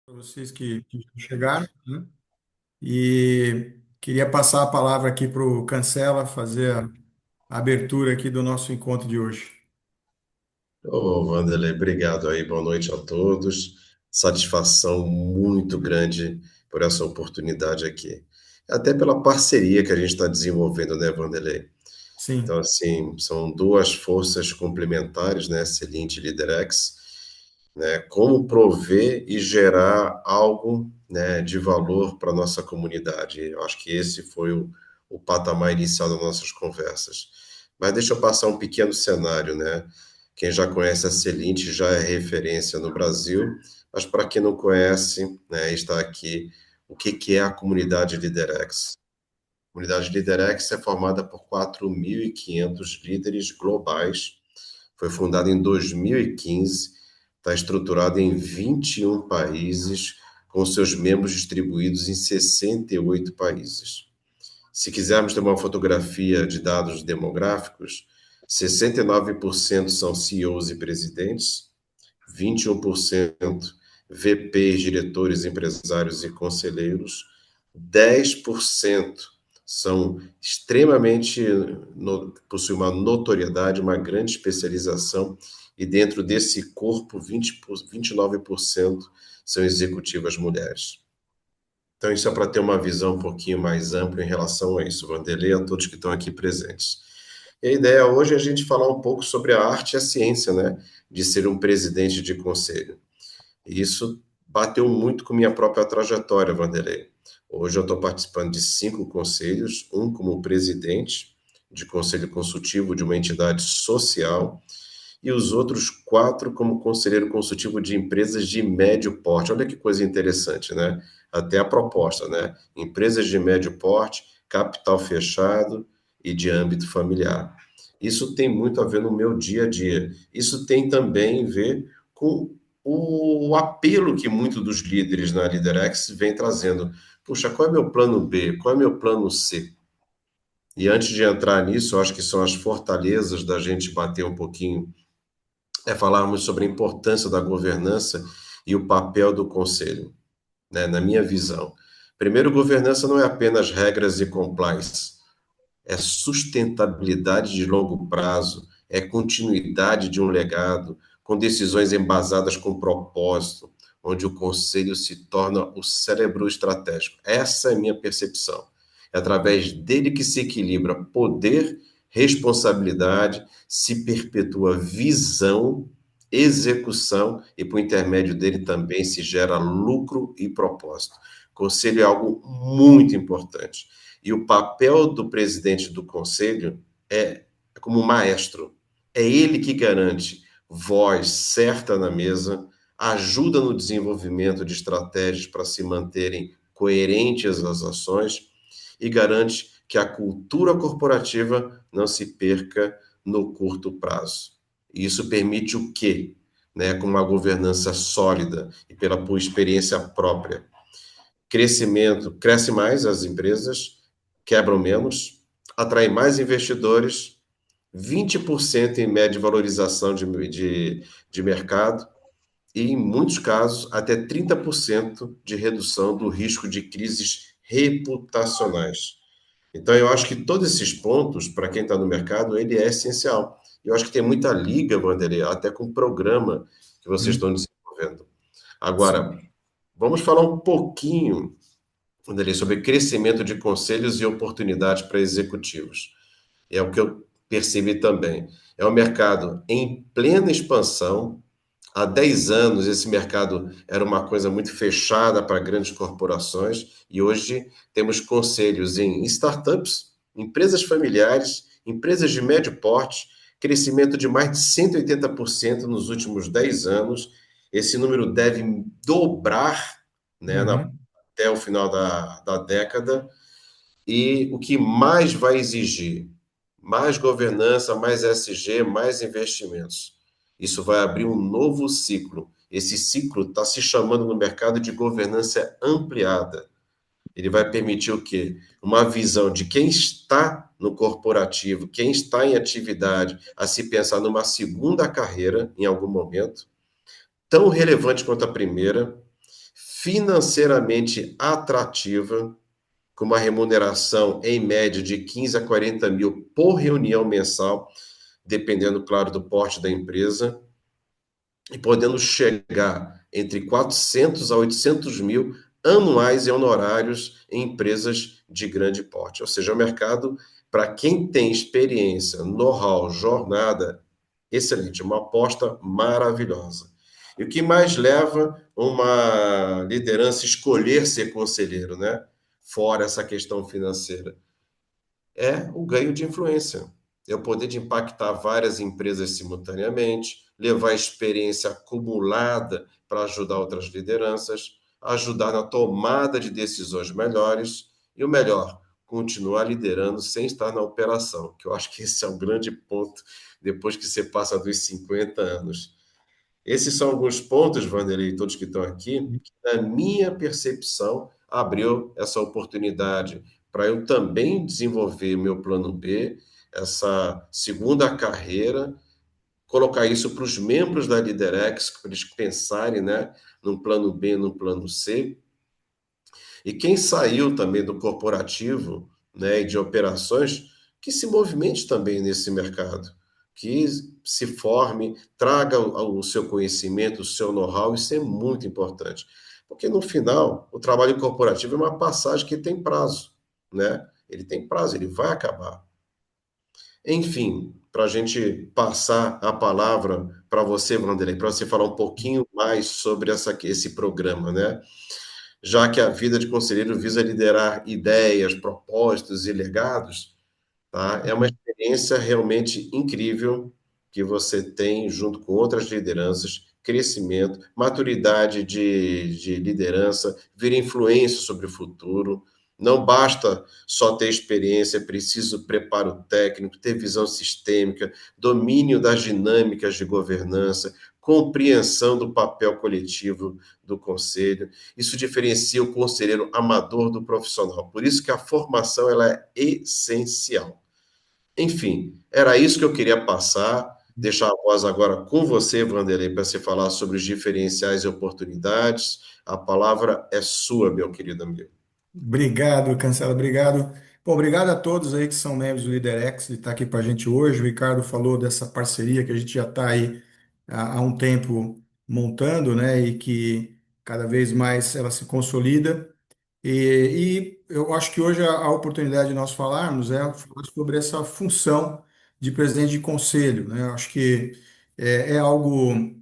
Para vocês que chegaram, né? E queria passar a palavra aqui para o Cancela fazer a abertura aqui do nosso encontro de hoje. Ô, Wanderlei, obrigado aí, boa noite a todos. Satisfação muito grande por essa oportunidade aqui. Até pela parceria que a gente está desenvolvendo, né, Wanderlei? Então, Sim, assim, são duas forças complementares, né, Celint e LeaderX, né? Como prover e gerar algo, né, de valor para a nossa comunidade. Eu acho que esse foi o patamar inicial das nossas conversas. Mas deixa eu passar um pequeno cenário, né? Quem já conhece a Celint já é referência no Brasil, mas para quem não conhece, né, está aqui o que é a comunidade LeaderX. A comunidade LeaderX é formada por 4.500 líderes globais, foi fundada em 2015, está estruturada em 21 países, com seus membros distribuídos em 68 países. Se quisermos ter uma fotografia de dados demográficos, 69% são CEOs e presidentes, 21% VPs, diretores, empresários e conselheiros, 10% são extremamente, possuem uma notoriedade, uma grande especialização, e dentro desse corpo, 29% são executivas mulheres. Então, isso é para ter uma visão um pouquinho mais ampla em relação a isso, Vanderlei, a todos que estão aqui presentes. E a ideia hoje é a gente falar um pouco sobre a arte e a ciência, né, de ser um presidente de conselho. E isso bateu muito com minha própria trajetória, Vanderlei. Hoje eu estou participando de 5 conselhos, um como presidente de conselho consultivo de uma entidade social e os outros 4 como conselheiro consultivo de empresas de médio porte. Olha que coisa interessante, né? Até a proposta, né? Empresas de médio porte, capital fechado e de âmbito familiar. Isso tem muito a ver no meu dia a dia. Isso tem também a ver com o apelo que muitos dos líderes na LeaderX vem trazendo. Puxa, qual é meu plano B? Qual é meu plano C? E antes de entrar nisso, eu acho que são as fortalezas da gente bater um pouquinho, falarmos sobre a importância da governança e o papel do conselho, né, na minha visão. Primeiro, governança não é apenas regras e compliance, é sustentabilidade de longo prazo, é continuidade de um legado, com decisões embasadas com propósito, onde o conselho se torna o cérebro estratégico. Essa é a minha percepção. É através dele que se equilibra poder, responsabilidade, se perpetua visão, execução e, por intermédio dele, também se gera lucro e propósito. Conselho é algo muito importante. E o papel do presidente do conselho é como maestro. É ele que garante voz certa na mesa, ajuda no desenvolvimento de estratégias para se manterem coerentes as ações e garante que a cultura corporativa não se perca no curto prazo. E isso permite o quê? Né, com uma governança sólida e pela experiência própria. Crescimento, cresce mais as empresas, quebram menos, atrai mais investidores, 20% em média valorização de mercado e, em muitos casos, até 30% de redução do risco de crises reputacionais. Então, eu acho que todos esses pontos, para quem está no mercado, ele é essencial. Eu acho que tem muita liga, Vanderlei, até com o programa que vocês estão sim, desenvolvendo. Agora, sim. vamos falar um pouquinho, Vanderlei, sobre crescimento de conselhos e oportunidades para executivos. É o que eu percebi também. É um mercado em plena expansão. Há 10 anos, esse mercado era uma coisa muito fechada para grandes corporações, e hoje temos conselhos em startups, empresas familiares, empresas de médio porte, crescimento de mais de 180% nos últimos 10 anos. Esse número deve dobrar, né, Uhum. até o final da década. E o que mais vai exigir? Mais governança, mais SG, mais investimentos. Isso vai abrir um novo ciclo. Esse ciclo está se chamando no mercado de governança ampliada. Ele vai permitir o quê? Uma visão de quem está no corporativo, quem está em atividade, a se pensar numa segunda carreira em algum momento, tão relevante quanto a primeira, financeiramente atrativa, com uma remuneração em média de 15 a 40 mil por reunião mensal, dependendo, claro, do porte da empresa, e podendo chegar entre 400 a 800 mil anuais em honorários em empresas de grande porte. Ou seja, é um mercado para quem tem experiência, know-how, jornada, excelente, uma aposta maravilhosa. E o que mais leva uma liderança a escolher ser conselheiro, né? Fora essa questão financeira, é o ganho de influência. É o poder de impactar várias empresas simultaneamente, levar a experiência acumulada para ajudar outras lideranças, ajudar na tomada de decisões melhores e o melhor, continuar liderando sem estar na operação, que eu acho que esse é um grande ponto depois que você passa dos 50 anos. Esses são alguns pontos, Vanderlei, todos que estão aqui, que, na minha percepção, abriu essa oportunidade para eu também desenvolver meu plano B, essa segunda carreira, colocar isso para os membros da Liderex, para eles pensarem, né, num plano B, num plano C, e quem saiu também do corporativo, né, e de operações, que se movimente também nesse mercado, que se forme, traga o seu conhecimento, o seu know-how, isso é muito importante. Porque no final, o trabalho corporativo é uma passagem que tem prazo, né? Ele tem prazo, ele vai acabar. Enfim, para a gente passar a palavra para você, Vanderlei, para você falar um pouquinho mais sobre esse programa, né? Já que a vida de conselheiro visa liderar ideias, propósitos e legados, tá? É uma experiência realmente incrível que você tem junto com outras lideranças, crescimento, maturidade de liderança, vir influência sobre o futuro. Não basta só ter experiência, é preciso preparo técnico, ter visão sistêmica, domínio das dinâmicas de governança, compreensão do papel coletivo do conselho. Isso diferencia o conselheiro amador do profissional. Por isso que a formação ela é essencial. Enfim, era isso que eu queria passar. Deixar a voz agora com você, Vanderlei, para você falar sobre os diferenciais e oportunidades. A palavra é sua, meu querido amigo. Obrigado, Cancela, obrigado. Bom, obrigado a todos aí que são membros do LeaderX e estar aqui para a gente hoje. O Ricardo falou dessa parceria que a gente já está aí há um tempo montando, né? E que cada vez mais ela se consolida. E eu acho que hoje a oportunidade de nós falarmos é falar sobre essa função de presidente de conselho, né? Eu acho que é algo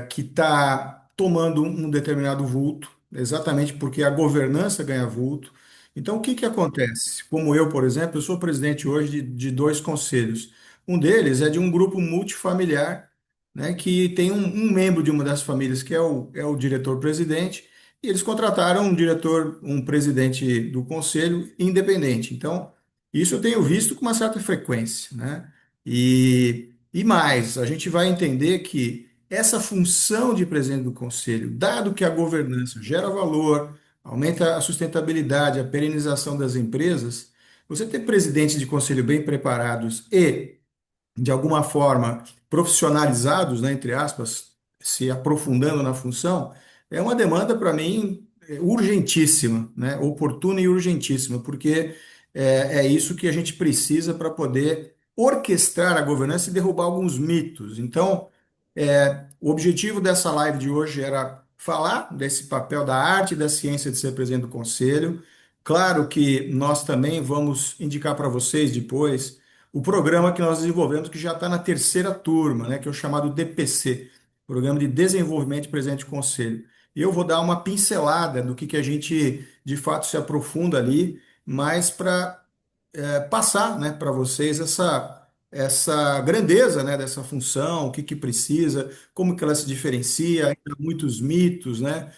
que está tomando um determinado vulto, exatamente porque a governança ganha vulto. Então, o que que acontece? Como eu, por exemplo, eu sou presidente hoje de dois conselhos. Um deles é de um grupo multifamiliar, né, que tem um membro de uma das famílias que é o diretor-presidente, e eles contrataram um diretor, um presidente do conselho independente. Então, isso eu tenho visto com uma certa frequência, né? E mais, a gente vai entender que essa função de presidente do conselho, dado que a governança gera valor, aumenta a sustentabilidade, a perenização das empresas, você ter presidentes de conselho bem preparados e de alguma forma profissionalizados, né, entre aspas, se aprofundando na função, é uma demanda para mim urgentíssima, né, oportuna e urgentíssima, porque é isso que a gente precisa para poder orquestrar a governança e derrubar alguns mitos. Então, o objetivo dessa live de hoje era falar desse papel da arte e da ciência de ser presidente do conselho. Claro que nós também vamos indicar para vocês depois o programa que nós desenvolvemos, que já está na terceira turma, né, que é o chamado DPC, Programa de Desenvolvimento de Presidente do Conselho. E eu vou dar uma pincelada do que a gente de fato se aprofunda ali, mas para passar, né, para vocês essa grandeza, né, dessa função, o que que precisa, como que ela se diferencia, ainda há muitos mitos, né,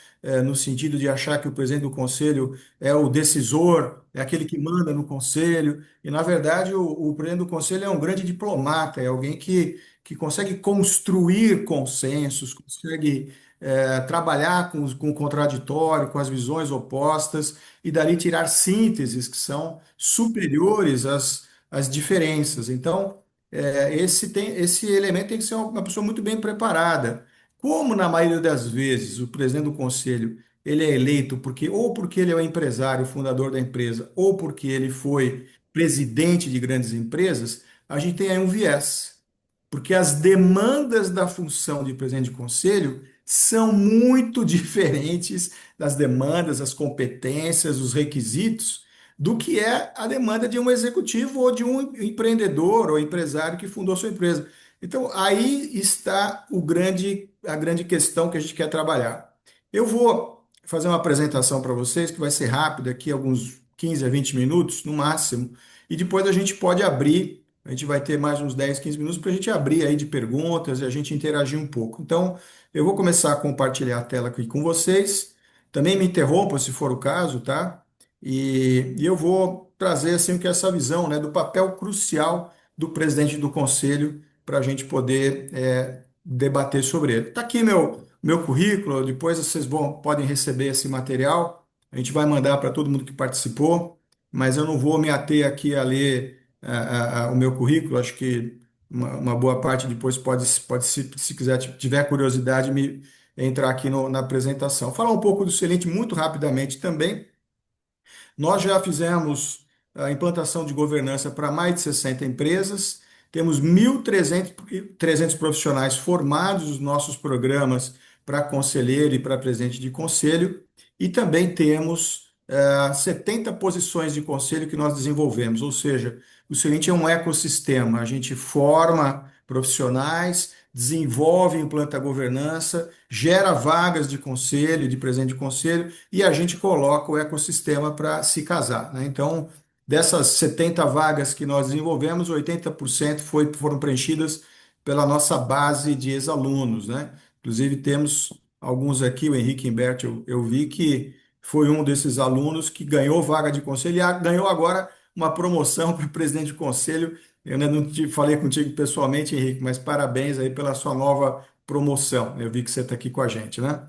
no sentido de achar que o presidente do conselho é o decisor, é aquele que manda no conselho, e na verdade o presidente do conselho é um grande diplomata, é alguém que consegue construir consensos, consegue trabalhar com o contraditório, com as visões opostas, e dali tirar sínteses que são superiores às diferenças. Então, esse elemento tem que ser uma pessoa muito bem preparada. Como na maioria das vezes o presidente do conselho ele é eleito porque ou porque ele é o empresário, fundador da empresa, ou porque ele foi presidente de grandes empresas, a gente tem aí um viés. Porque as demandas da função de presidente de conselho são muito diferentes das demandas, as competências, os requisitos do que é a demanda de um executivo ou de um empreendedor ou empresário que fundou sua empresa. Então, aí está a grande questão que a gente quer trabalhar. Eu vou fazer uma apresentação para vocês que vai ser rápida, aqui alguns 15 a 20 minutos no máximo, e depois a gente pode abrir. A gente vai ter mais uns 10, 15 minutos para a gente abrir aí de perguntas e a gente interagir um pouco. Então, eu vou começar a compartilhar a tela aqui com vocês. Também me interrompa se for o caso, tá? E eu vou trazer assim o que é essa visão, né, do papel crucial do presidente do conselho para a gente poder debater sobre ele. Está aqui meu currículo, depois vocês podem receber esse material. A gente vai mandar para todo mundo que participou, mas eu não vou me ater aqui a ler o meu currículo. Acho que uma boa parte depois pode se quiser, tiver curiosidade, me entrar aqui na apresentação. Falar um pouco do Celente muito rapidamente também. Nós já fizemos a implantação de governança para mais de 60 empresas, temos 1.300 profissionais formados nos nossos programas para conselheiro e para presidente de conselho, e também temos 70 posições de conselho que nós desenvolvemos, ou seja, o seguinte é um ecossistema, a gente forma profissionais, desenvolve e implanta governança, gera vagas de conselho, de presidente de conselho, e a gente coloca o ecossistema para se casar, né? Então, dessas 70 vagas que nós desenvolvemos, 80% foram preenchidas pela nossa base de ex-alunos, né? Inclusive, temos alguns aqui, o Henrique Imbert, eu vi que foi um desses alunos que ganhou vaga de conselho e ganhou agora uma promoção para presidente de conselho. Eu ainda não falei contigo pessoalmente, Henrique, mas parabéns aí pela sua nova promoção. Eu vi que você está aqui com a gente, né?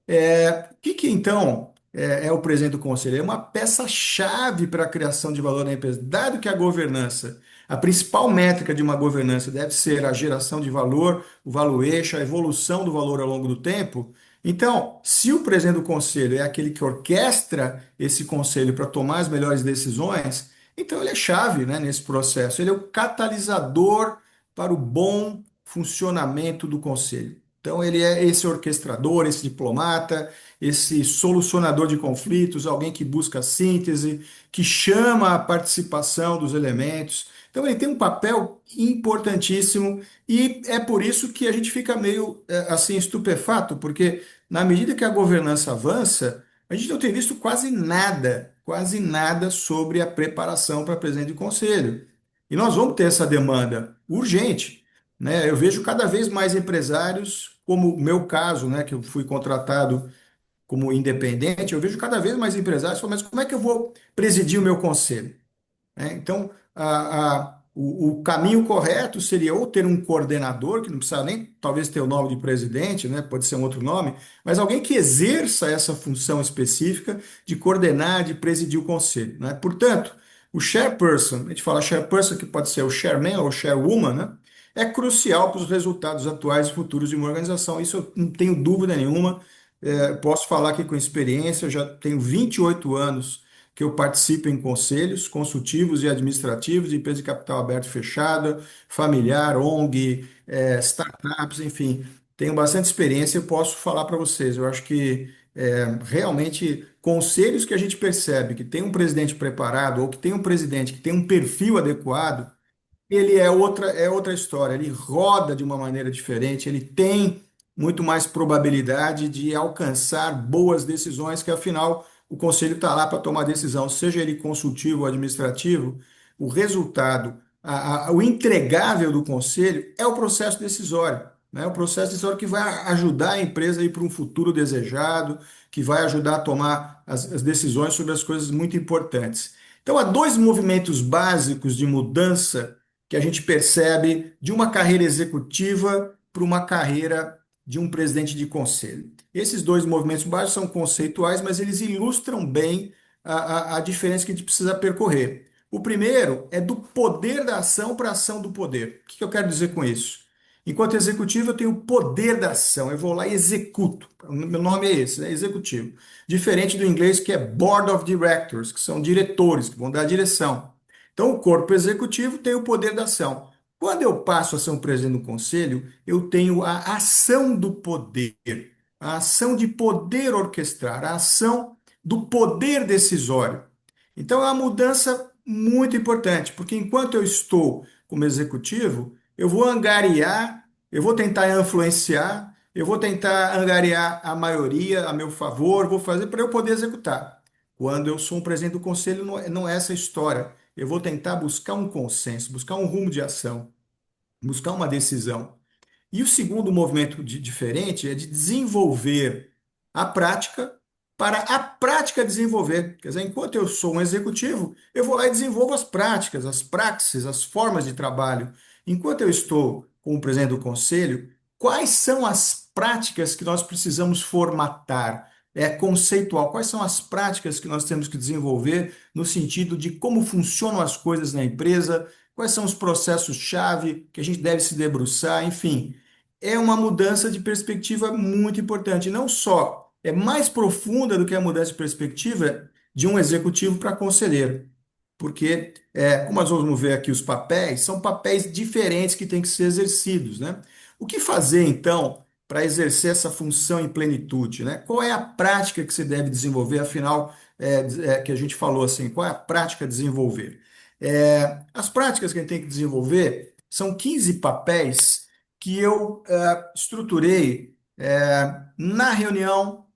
O que então é o presidente do conselho? É uma peça-chave para a criação de valor na empresa. Dado que a governança, a principal métrica de uma governança deve ser a geração de valor, o valuation, a evolução do valor ao longo do tempo. Então, se o presidente do conselho é aquele que orquestra esse conselho para tomar as melhores decisões, então ele é chave, né, nesse processo. Ele é o catalisador para o bom funcionamento do conselho. Então, ele é esse orquestrador, esse diplomata, esse solucionador de conflitos, alguém que busca síntese, que chama a participação dos elementos. Então, ele tem um papel importantíssimo e é por isso que a gente fica meio assim estupefato, porque na medida que a governança avança, a gente não tem visto quase nada sobre a preparação para presidente de conselho. E nós vamos ter essa demanda urgente, né? Eu vejo cada vez mais empresários, como o meu caso, né, que eu fui contratado como independente, eu vejo cada vez mais empresários falando, mas como é que eu vou presidir o meu conselho? Né? Então, o caminho correto seria ou ter um coordenador, que não precisa nem talvez ter o nome de presidente, né? Pode ser um outro nome, mas alguém que exerça essa função específica de coordenar, de presidir o conselho, né? Portanto, o chairperson, a gente fala chairperson, que pode ser o chairman ou chairwoman, né? É crucial para os resultados atuais e futuros de uma organização. Isso eu não tenho dúvida nenhuma. Posso falar aqui com experiência, eu já tenho 28 anos que eu participo em conselhos consultivos e administrativos de empresa de capital aberto e fechada, familiar, ONG, startups, enfim, tenho bastante experiência e posso falar para vocês. Eu acho que realmente conselhos que a gente percebe que tem um presidente preparado ou que tem um presidente que tem um perfil adequado, ele é outra história, ele roda de uma maneira diferente, ele tem muito mais probabilidade de alcançar boas decisões, que afinal o conselho está lá para tomar decisão, seja ele consultivo ou administrativo, o resultado, o entregável do conselho é o processo decisório. Né? O processo decisório que vai ajudar a empresa a ir para um futuro desejado, que vai ajudar a tomar as decisões sobre as coisas muito importantes. Então, há dois movimentos básicos de mudança que a gente percebe de uma carreira executiva para uma carreira de um presidente de conselho. Esses dois movimentos básicos são conceituais, mas eles ilustram bem a diferença que a gente precisa percorrer. O primeiro é do poder da ação para a ação do poder. O que eu quero dizer com isso? Enquanto executivo, eu tenho o poder da ação. Eu vou lá e executo. Meu nome é esse, né? Executivo. Diferente do inglês, que é Board of Directors, que são diretores, que vão dar a direção. Então, o corpo executivo tem o poder da ação. Quando eu passo a ser um presidente do conselho, eu tenho a ação do poder, a ação de poder orquestrar, a ação do poder decisório. Então, é uma mudança muito importante, porque enquanto eu estou como executivo, eu vou angariar, eu vou tentar influenciar, eu vou tentar angariar a maioria a meu favor, vou fazer para eu poder executar. Quando eu sou um presidente do conselho, não é essa história. Eu vou tentar buscar um consenso, buscar um rumo de ação, buscar uma decisão. E o segundo movimento diferente é de desenvolver a prática para a prática desenvolver. Quer dizer, enquanto eu sou um executivo, eu vou lá e desenvolvo as práticas, as praxes, as formas de trabalho. Enquanto eu estou como presidente do conselho, quais são as práticas que nós precisamos formatar? É conceitual. Quais são as práticas que nós temos que desenvolver no sentido de como funcionam as coisas na empresa, quais são os processos-chave que a gente deve se debruçar, enfim, é uma mudança de perspectiva muito importante. Não só é mais profunda do que a mudança de perspectiva de um executivo para conselheiro, porque, como nós vamos ver aqui os papéis, são papéis diferentes que têm que ser exercidos, né? O que fazer, então, para exercer essa função em plenitude, né? Qual é a prática que você deve desenvolver? Afinal, que a gente falou assim, qual é a prática a desenvolver? As práticas que a gente tem que desenvolver são 15 papéis que eu estruturei na reunião,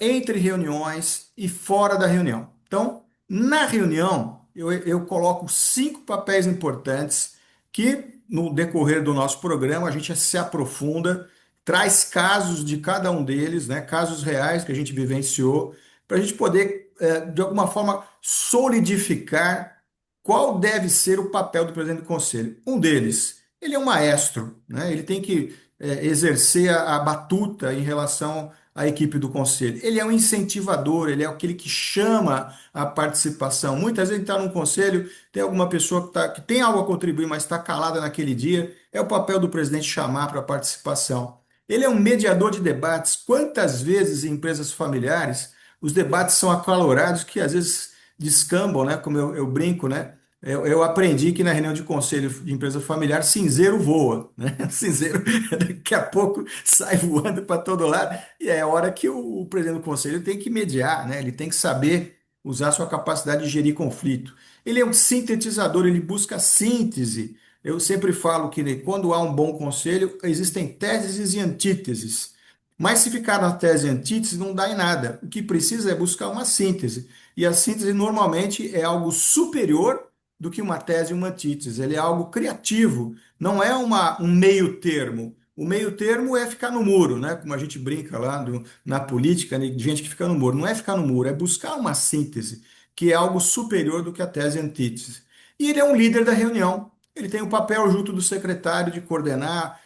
entre reuniões e fora da reunião. Então, na reunião, eu coloco 5 papéis importantes que, no decorrer do nosso programa, a gente se aprofunda, traz casos de cada um deles, né, casos reais que a gente vivenciou, para a gente poder, de alguma forma, solidificar qual deve ser o papel do presidente do conselho. Um deles, ele é um maestro, né? Ele tem que exercer a batuta em relação à equipe do conselho. Ele é um incentivador, ele é aquele que chama a participação. Muitas vezes está num conselho, tem alguma pessoa que tem algo a contribuir, mas está calada naquele dia. É o papel do presidente chamar para a participação. Ele é um mediador de debates. Quantas vezes em empresas familiares os debates são acalorados que às vezes descambam, né? Como eu brinco, né? Eu aprendi que na reunião de conselho de empresa familiar, cinzeiro voa, né? Cinzeiro daqui a pouco sai voando para todo lado, e é a hora que o presidente do conselho tem que mediar, né? Ele tem que saber usar sua capacidade de gerir conflito. Ele é um sintetizador, ele busca síntese. Eu sempre falo que né, quando há um bom conselho, existem teses e antíteses. Mas se ficar na tese e antítese, não dá em nada. O que precisa é buscar uma síntese. E a síntese normalmente é algo superior do que uma tese e uma antítese. Ele é algo criativo, não é um meio termo. O meio termo é ficar no muro, né? Como a gente brinca lá na política, né? De gente que fica no muro. Não é ficar no muro, é buscar uma síntese, que é algo superior do que a tese e a antítese. E ele é um líder da reunião. Ele tem o papel junto do secretário de coordenar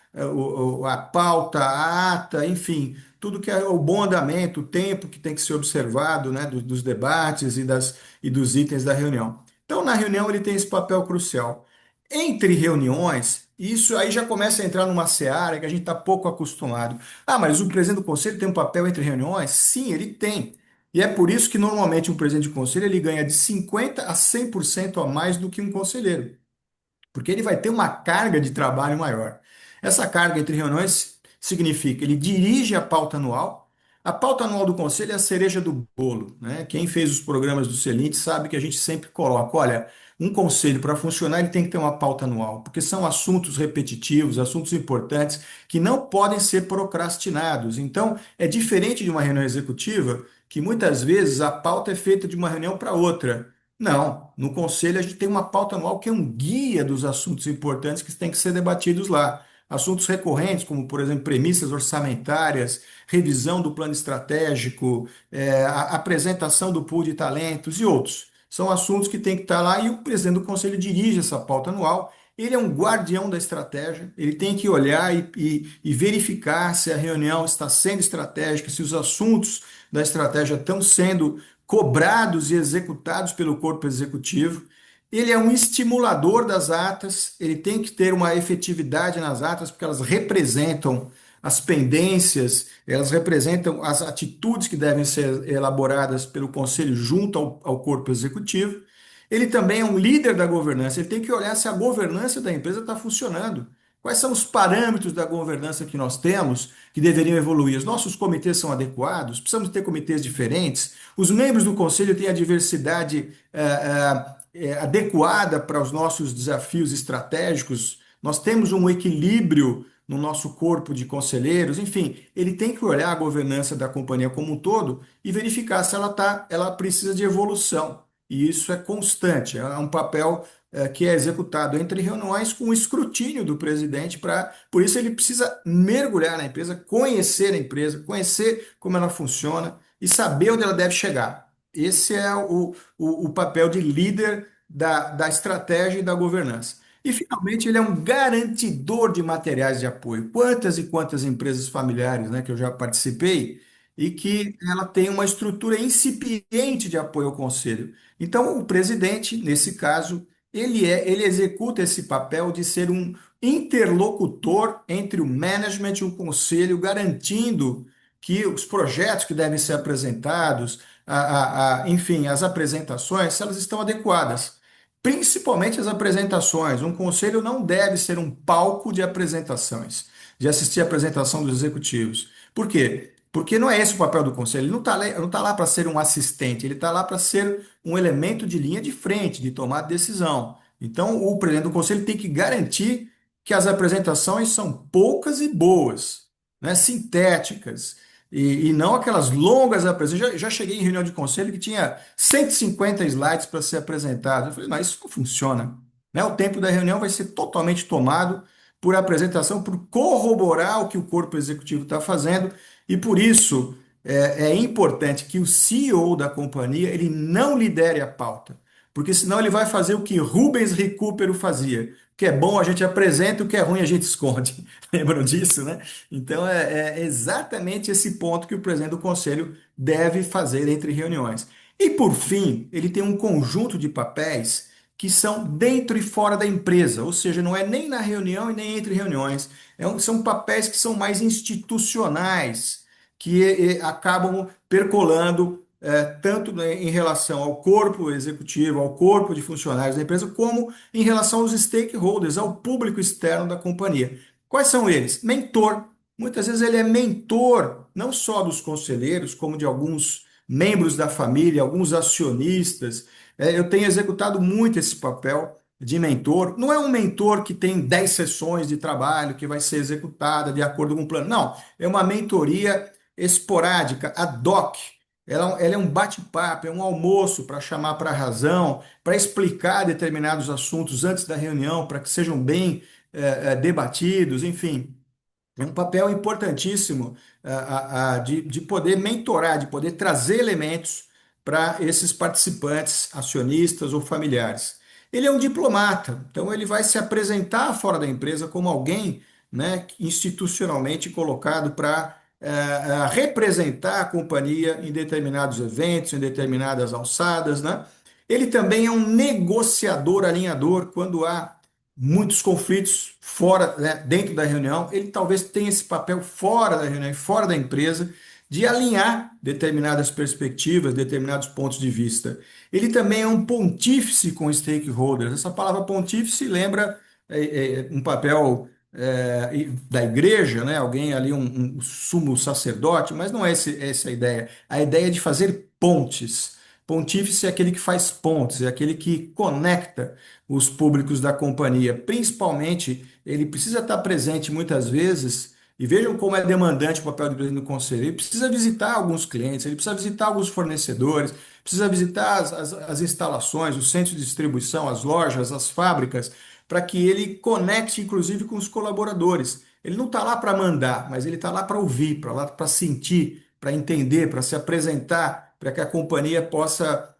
a pauta, a ata, enfim, tudo que é o bom andamento, o tempo que tem que ser observado, né, dos debates e dos itens da reunião. Então, na reunião, ele tem esse papel crucial. Entre reuniões, isso aí já começa a entrar numa seara que a gente está pouco acostumado. Ah, mas o presidente do conselho tem um papel entre reuniões? Sim, ele tem. E é por isso que normalmente um presidente de conselho ele ganha de 50 a 100% a mais do que um conselheiro, porque ele vai ter uma carga de trabalho maior. Essa carga entre reuniões significa ele dirige a pauta anual. A pauta anual do conselho é a cereja do bolo, né? Quem fez os programas do Celint sabe que a gente sempre coloca, olha, um conselho para funcionar ele tem que ter uma pauta anual, porque são assuntos repetitivos, assuntos importantes que não podem ser procrastinados. Então, é diferente de uma reunião executiva que muitas vezes a pauta é feita de uma reunião para outra. Não, no conselho a gente tem uma pauta anual que é um guia dos assuntos importantes que têm que ser debatidos lá. Assuntos recorrentes, como, por exemplo, premissas orçamentárias, revisão do plano estratégico, a apresentação do pool de talentos e outros. São assuntos que têm que estar lá e o presidente do conselho dirige essa pauta anual. Ele é um guardião da estratégia, ele tem que olhar e verificar se a reunião está sendo estratégica, se os assuntos da estratégia estão sendo cobrados e executados pelo corpo executivo. ele é um estimulador das atas, ele tem que ter uma efetividade nas atas, porque elas representam as pendências, elas representam as atitudes que devem ser elaboradas pelo conselho junto ao corpo executivo. Ele também é um líder da governança, ele tem que olhar se a governança da empresa está funcionando. Quais são os parâmetros da governança que nós temos que deveriam evoluir? Os nossos comitês são adequados? Precisamos ter comitês diferentes? Os membros do conselho têm a diversidade adequada para os nossos desafios estratégicos? Nós temos um equilíbrio no nosso corpo de conselheiros? Enfim, ele tem que olhar a governança da companhia como um todo e verificar se ela precisa de evolução. E isso é constante, é um papel que é executado entre reuniões com o escrutínio do presidente. Por isso ele precisa mergulhar na empresa, conhecer a empresa, conhecer como ela funciona e saber onde ela deve chegar. Esse é o papel de líder da estratégia e da governança. E, finalmente, ele é um garantidor de materiais de apoio. Quantas e quantas empresas familiares, né, que eu já participei e que ela tem uma estrutura incipiente de apoio ao conselho. Então, o presidente, nesse caso, ele executa esse papel de ser um interlocutor entre o management e o conselho, garantindo que os projetos que devem ser apresentados, enfim, as apresentações, se elas estão adequadas. Principalmente as apresentações. Um conselho não deve ser um palco de apresentações, de assistir a apresentação dos executivos. Por quê? Porque não é esse o papel do conselho. Ele não tá lá para ser um assistente, ele está lá para ser um elemento de linha de frente, de tomar decisão. Então, o presidente do conselho tem que garantir que as apresentações são poucas e boas, né, sintéticas, e não aquelas longas apresentações. Já cheguei em reunião de conselho que tinha 150 slides para ser apresentado. Eu falei, não, isso não funciona. Né? O tempo da reunião vai ser totalmente tomado por apresentação, por corroborar o que o corpo executivo está fazendo, e por isso é importante que o CEO da companhia ele não lidere a pauta, porque senão ele vai fazer o que Rubens Recupero fazia. O que é bom a gente apresenta, o que é ruim a gente esconde. Lembram disso, né? Então é exatamente esse ponto que o presidente do conselho deve fazer entre reuniões. E por fim, ele tem um conjunto de papéis que são dentro e fora da empresa, ou seja, não é nem na reunião e nem entre reuniões. São papéis que são mais institucionais, que acabam percolando tanto, né, em relação ao corpo executivo, ao corpo de funcionários da empresa, como em relação aos stakeholders, ao público externo da companhia. Quais são eles? Mentor. Muitas vezes ele é mentor, não só dos conselheiros, como de alguns membros da família, alguns acionistas. Eu tenho executado muito esse papel de mentor. Não é um mentor que tem 10 sessões de trabalho que vai ser executada de acordo com o plano. Não, é uma mentoria esporádica, ad hoc. Ela é um bate-papo, é um almoço para chamar para a razão, para explicar determinados assuntos antes da reunião, para que sejam bem debatidos, enfim. É um papel importantíssimo de poder mentorar, de poder trazer elementos para esses participantes, acionistas ou familiares. Ele é um diplomata, então ele vai se apresentar fora da empresa como alguém, né, institucionalmente colocado para representar a companhia em determinados eventos, em determinadas alçadas, né? Ele também é um negociador alinhador quando há muitos conflitos fora, né, dentro da reunião. Ele talvez tenha esse papel fora da reunião, fora da empresa, de alinhar determinadas perspectivas, determinados pontos de vista. Ele também é um pontífice com stakeholders. Essa palavra pontífice lembra um papel da igreja, né? Alguém ali, um sumo sacerdote, mas não é essa a ideia. A ideia é de fazer pontes. Pontífice é aquele que faz pontes, é aquele que conecta os públicos da companhia. Principalmente, ele precisa estar presente muitas vezes, e vejam como é demandante o papel do presidente do conselho. Ele precisa visitar alguns clientes, ele precisa visitar alguns fornecedores, precisa visitar as instalações, os centros de distribuição, as lojas, as fábricas, para que ele conecte, inclusive, com os colaboradores. Ele não está lá para mandar, mas ele está lá para ouvir, para sentir, para entender, para se apresentar, para que a companhia possa,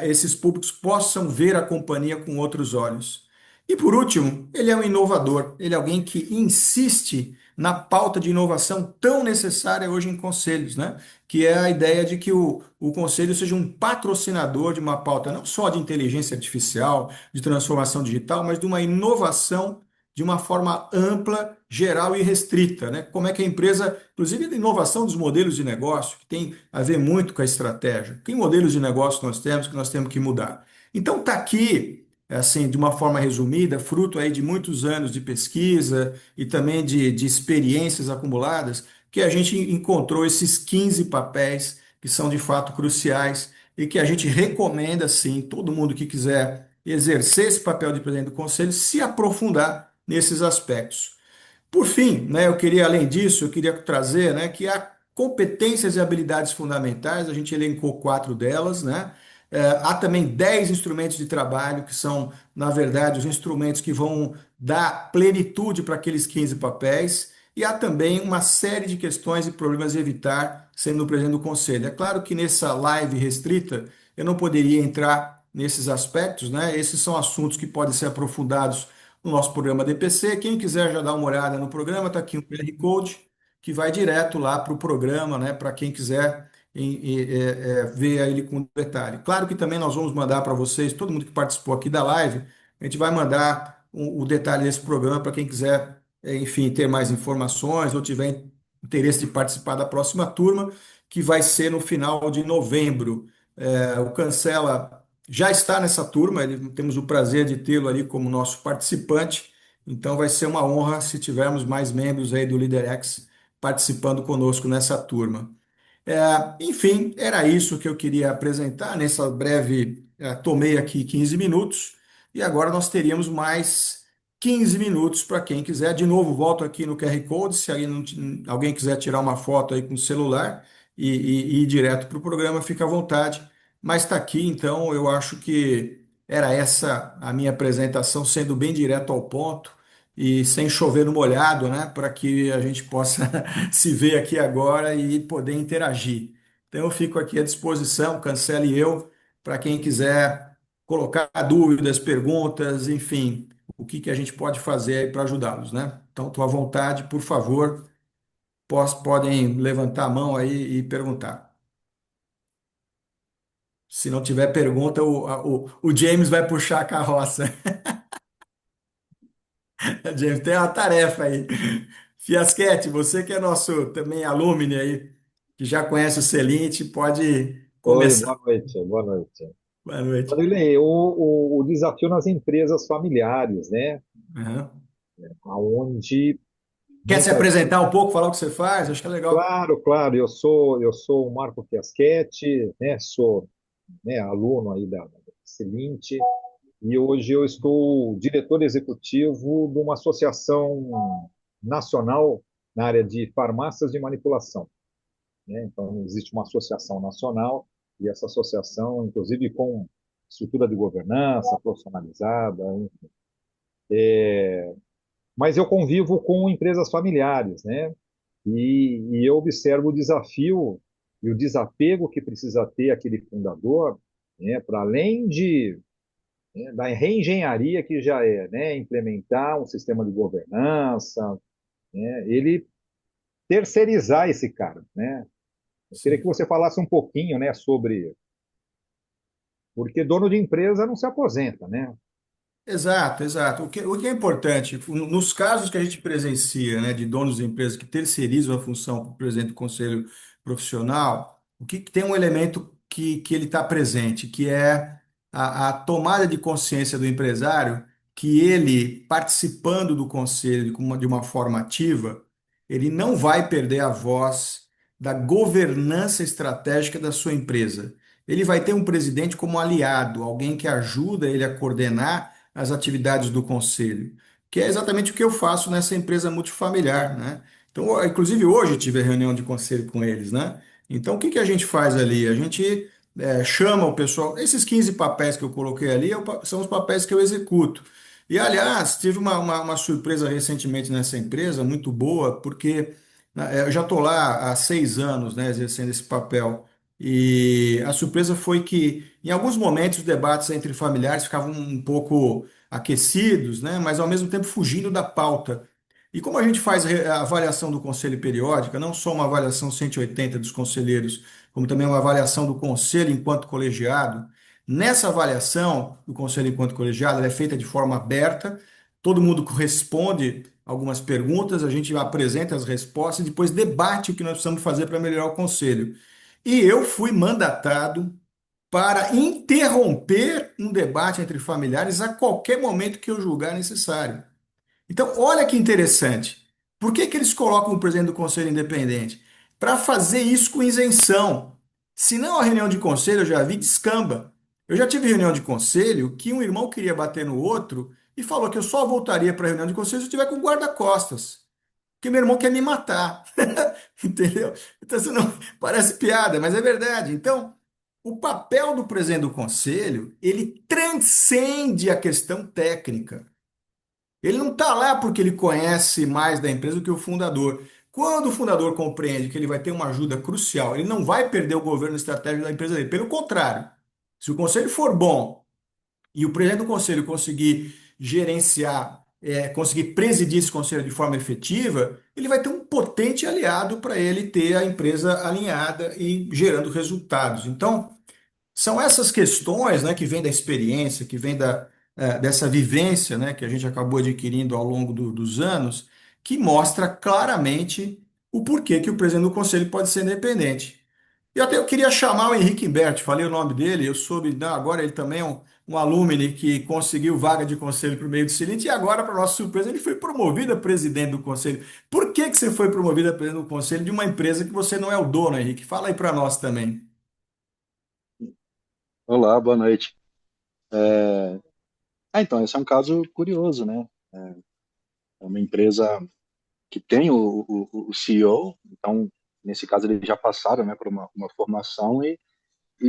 esses públicos possam ver a companhia com outros olhos. E por último, ele é um inovador, ele é alguém que insiste na pauta de inovação tão necessária hoje em conselhos, né? Que é a ideia de que o conselho seja um patrocinador de uma pauta não só de inteligência artificial, de transformação digital, mas de uma inovação de uma forma ampla, geral e restrita, né? Como é que a empresa, inclusive a inovação dos modelos de negócio, que tem a ver muito com a estratégia. Que modelos de negócio nós temos que mudar? Então está aqui, assim, de uma forma resumida, fruto aí de muitos anos de pesquisa e também de experiências acumuladas, que a gente encontrou esses 15 papéis que são de fato cruciais e que a gente recomenda, sim, todo mundo que quiser exercer esse papel de presidente do conselho, se aprofundar nesses aspectos. Por fim, né, eu queria, além disso, eu queria trazer, né, que há competências e habilidades fundamentais, a gente elencou quatro delas, né? Há também 10 instrumentos de trabalho, que são, na verdade, os instrumentos que vão dar plenitude para aqueles 15 papéis, e há também uma série de questões e problemas a evitar sendo o presidente do conselho. É claro que nessa live restrita eu não poderia entrar nesses aspectos, né? Esses são assuntos que podem ser aprofundados no nosso programa DPC. Quem quiser já dar uma olhada no programa, está aqui um QR Code que vai direto lá para o programa, né? Para quem quiser ver ele com detalhe. Claro que também nós vamos mandar para vocês, todo mundo que participou aqui da live, a gente vai mandar o detalhe desse programa para quem quiser, enfim, ter mais informações ou tiver interesse de participar da próxima turma, que vai ser no final de novembro. O Cancela já está nessa turma, temos o prazer de tê-lo ali como nosso participante, então vai ser uma honra se tivermos mais membros aí do LeaderX participando conosco nessa turma. Enfim, era isso que eu queria apresentar nessa breve. Tomei aqui 15 minutos e agora nós teríamos mais 15 minutos para quem quiser. De novo, volto aqui no QR Code. Se alguém quiser tirar uma foto aí com o celular e ir direto para o programa, fica à vontade. Mas está aqui, então eu acho que era essa a minha apresentação, sendo bem direto ao ponto e sem chover no molhado, né? Para que a gente possa se ver aqui agora e poder interagir. Então, eu fico aqui à disposição, Cancele eu, para quem quiser colocar dúvidas, perguntas, enfim, o que que a gente pode fazer aí para ajudá-los, né? Então, estou à vontade, por favor, podem levantar a mão aí e perguntar. Se não tiver pergunta, o James vai puxar a carroça. James, tem uma tarefa aí. Fiasquete, você que é nosso também alumni aí, que já conhece o Celinte, pode Oi, começar. boa noite, boa noite. Boa noite. Vanderlei, o desafio nas empresas familiares, né? Aham. Onde Quer se muitas. apresentar um pouco, falar o que você faz? Acho que é legal. Claro, claro, eu sou o Marco Fiaschetti, né? Sou, né, aluno aí da Celinte, e hoje eu estou diretor executivo de uma associação nacional na área de farmácias de manipulação, né? Então, existe uma associação nacional, e essa associação, inclusive com estrutura de governança profissionalizada, mas eu convivo com empresas familiares, né? E eu observo o desafio e o desapego que precisa ter aquele fundador, né? Para além né, da reengenharia que já é, né? Implementar um sistema de governança, né? Ele terceirizar esse cara, né? Eu queria que Sim. você falasse um pouquinho, né, sobre porque dono de empresa não se aposenta, né? Exato, exato. O que é importante, nos casos que a gente presencia, né, de donos de empresas que terceirizam a função para o presidente do conselho profissional, o que tem um elemento que ele está presente, que é a tomada de consciência do empresário, que ele, participando do conselho de uma forma ativa, ele não vai perder a voz da governança estratégica da sua empresa. Ele vai ter um presidente como aliado, alguém que ajuda ele a coordenar as atividades do conselho, que é exatamente o que eu faço nessa empresa multifamiliar, né? Então, inclusive hoje eu tive a reunião de conselho com eles, né? Então, o que que a gente faz ali? A gente chama o pessoal, esses 15 papéis que eu coloquei ali são os papéis que eu executo. E, aliás, tive uma surpresa recentemente nessa empresa, muito boa, porque eu já estou lá há 6 anos, né, exercendo esse papel. E a surpresa foi que, em alguns momentos, os debates entre familiares ficavam um pouco aquecidos, né? Mas ao mesmo tempo fugindo da pauta. E como a gente faz a avaliação do conselho periódica, não só uma avaliação 180 dos conselheiros, como também uma avaliação do conselho enquanto colegiado, nessa avaliação do conselho enquanto colegiado, ela é feita de forma aberta, todo mundo responde algumas perguntas, a gente apresenta as respostas e depois debate o que nós precisamos fazer para melhorar o conselho. E eu fui mandatado para interromper um debate entre familiares a qualquer momento que eu julgar necessário. Então, olha que interessante. Por que que eles colocam o presidente do conselho independente? Para fazer isso com isenção. Senão, a reunião de conselho, eu já vi, descamba. Eu já tive reunião de conselho que um irmão queria bater no outro e falou que eu só voltaria para a reunião de conselho se eu estiver com guarda-costas. Porque meu irmão quer me matar. Entendeu? Então, isso não parece piada, mas é verdade. Então, o papel do presidente do conselho, ele transcende a questão técnica. Ele não está lá porque ele conhece mais da empresa do que o fundador. Quando o fundador compreende que ele vai ter uma ajuda crucial, ele não vai perder o governo estratégico da empresa dele. Pelo contrário, se o conselho for bom e o presidente do conselho conseguir gerenciar, conseguir presidir esse conselho de forma efetiva, ele vai ter um potente aliado para ele ter a empresa alinhada e gerando resultados. Então, são essas questões, né, que vêm da experiência, que vêm dessa vivência, né, que a gente acabou adquirindo ao longo dos anos, que mostra claramente o porquê que o presidente do conselho pode ser independente. E até eu queria chamar o Henrique Imbert, falei o nome dele, eu soube, não, agora ele também é um alumni que conseguiu vaga de conselho por meio do Silint, e agora, para nossa surpresa, ele foi promovido a presidente do conselho. Por que que você foi promovido a presidente do conselho de uma empresa que você não é o dono, Henrique? Fala aí para nós também. Olá, boa noite. Então, esse é um caso curioso, né? É uma empresa que tem o CEO, então, nesse caso, eles já passaram, né, por uma formação e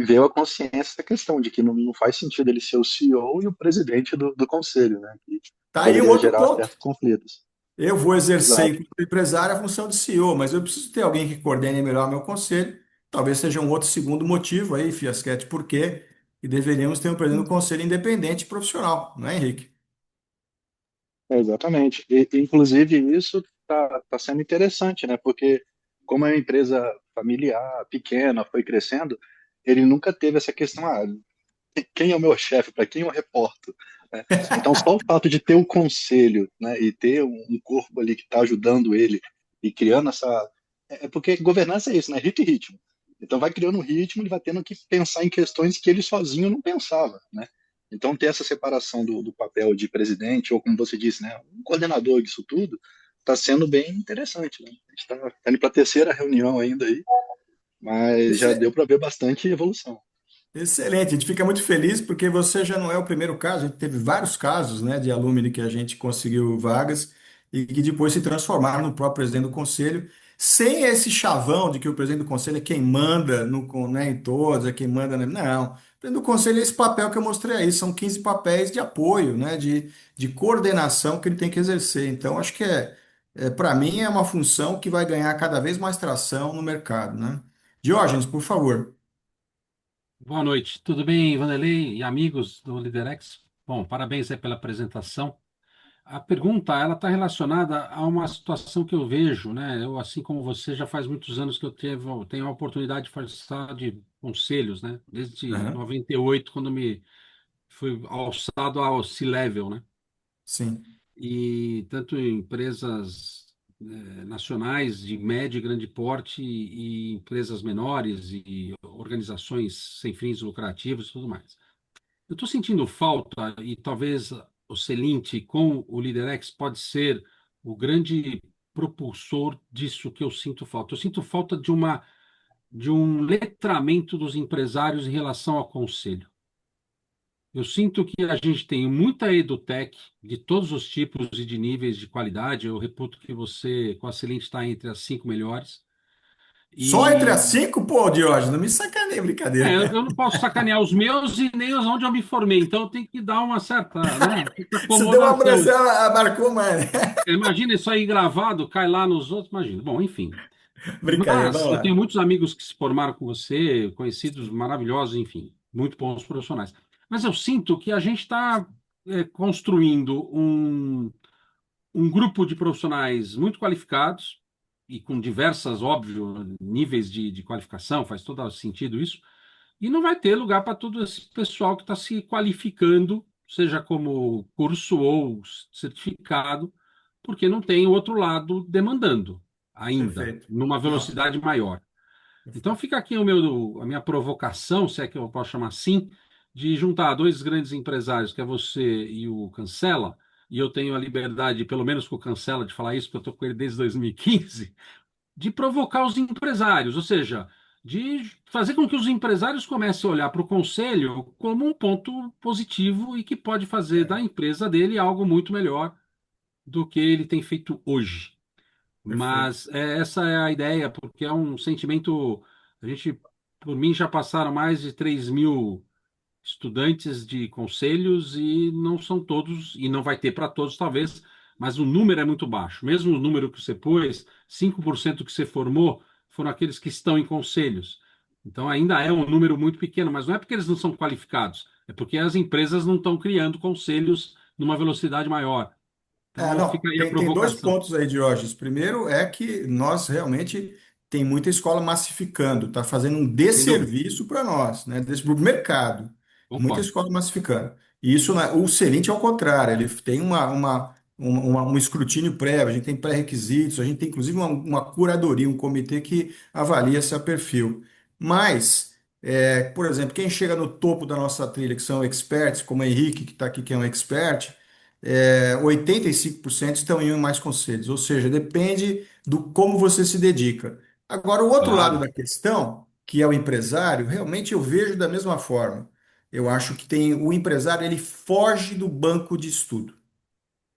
veio a consciência da questão de que não faz sentido ele ser o CEO e o presidente do conselho, né? Que Tá aí um poderia outro gerar ponto. certos conflitos. Eu vou exercer, Exato. enquanto empresário, a função de CEO, mas eu preciso ter alguém que coordene melhor meu conselho. Talvez seja um outro segundo motivo aí, Fiasquete, por quê? E deveríamos ter um presidente do conselho independente e profissional, não é, Henrique? Exatamente. Inclusive, isso tá sendo interessante, né? Porque como é uma empresa familiar, pequena, foi crescendo, ele nunca teve essa questão, quem é o meu chefe, para quem eu reporto, né? Então, só o fato de ter o conselho, né, e ter um corpo ali que está ajudando ele e criando essa. Porque governança é isso, né? Rito e ritmo. Então, vai criando um ritmo, ele vai tendo que pensar em questões que ele sozinho não pensava, né? Então, ter essa separação do papel de presidente, ou como você disse, né, um coordenador disso tudo, está sendo bem interessante, né? A gente está indo para a terceira reunião ainda aí, mas já deu para ver bastante evolução. Excelente, a gente fica muito feliz porque você já não é o primeiro caso, a gente teve vários casos, né, de alumni que a gente conseguiu vagas e que depois se transformaram no próprio presidente do conselho, sem esse chavão de que o presidente do conselho é quem manda né, em todos, é quem manda, né? Não. O presidente do conselho é esse papel que eu mostrei aí, são 15 papéis de apoio, né, de coordenação que ele tem que exercer. Então, acho que para mim, é uma função que vai ganhar cada vez mais tração no mercado, né? Diógenes, por favor. Boa noite, tudo bem, Vanderlei e amigos do Liderex? Bom, parabéns aí pela apresentação. A pergunta, ela está relacionada a uma situação que eu vejo, né? Eu, assim como você, já faz muitos anos que tenho a oportunidade de participar de conselhos, né? Desde Aham, 98, quando me fui alçado ao C-Level, né? sim. E tanto em empresas nacionais de médio e grande porte e empresas menores e organizações sem fins lucrativos e tudo mais. Eu estou sentindo falta, e talvez o Celint com o LeaderX pode ser o grande propulsor disso que eu sinto falta. Eu sinto falta de um letramento dos empresários em relação ao conselho. Eu sinto que a gente tem muita edutech de todos os tipos e de níveis de qualidade. Eu reputo que você, com a Celint, está entre as 5 melhores. Só entre as E cinco, pô, Diógenes, não me sacaneia, brincadeira. eu não posso sacanear os meus e nem os onde eu me formei. Então eu tenho que dar uma certa, né, certa Você deu uma acomodação. pressão, abarcou, mano. Imagina isso aí gravado, cai lá nos outros, imagina. Bom, enfim. Brincadeira, Mas vamos eu tenho lá. muitos amigos que se formaram com você, conhecidos maravilhosos, enfim, muito bons profissionais. Mas eu sinto que a gente está construindo um grupo de profissionais muito qualificados e com diversas, óbvio, níveis de qualificação, faz todo sentido isso, e não vai ter lugar para todo esse pessoal que está se qualificando, seja como curso ou certificado, porque não tem o outro lado demandando ainda, Perfeito. numa Não, velocidade maior. Então perfeito. fica aqui a minha provocação, se é que eu posso chamar assim, de juntar dois grandes empresários, que é você e o Cancela, e eu tenho a liberdade, pelo menos com o Cancela, de falar isso, porque eu estou com ele desde 2015, de provocar os empresários, ou seja, de fazer com que os empresários comecem a olhar para o conselho como um ponto positivo e que pode fazer da É, empresa dele algo muito melhor do que ele tem feito hoje. perfeito. Mas essa é a ideia, porque é um sentimento. A gente, por mim, já passaram mais de 3.000 estudantes de conselhos e não são todos, e não vai ter para todos, talvez, mas o número é muito baixo. Mesmo o número que você pôs, 5% que você formou foram aqueles que estão em conselhos. Então ainda é um número muito pequeno, mas não é porque eles não são qualificados, é porque as empresas não estão criando conselhos numa velocidade maior. É, Então não, fica aí a tem dois provocação. pontos aí, Diógenes. Primeiro é que nós realmente tem muita escola massificando, está fazendo um Sem dúvida. desserviço para nós, né? Para o mercado. Muita Concordo. escola massificando. E isso, o Celente é o contrário, ele tem um escrutínio prévio, a gente tem pré-requisitos, a gente tem inclusive uma curadoria, um comitê que avalia esse perfil. Mas, por exemplo, quem chega no topo da nossa trilha, que são experts, como o Henrique, que está aqui, que é um expert. 85% estão em mais conselhos, ou seja, depende do como você se dedica. Agora, o outro lado Claro. da questão, que é o empresário, realmente eu vejo da mesma forma. Eu acho que tem o empresário, ele foge do banco de estudo.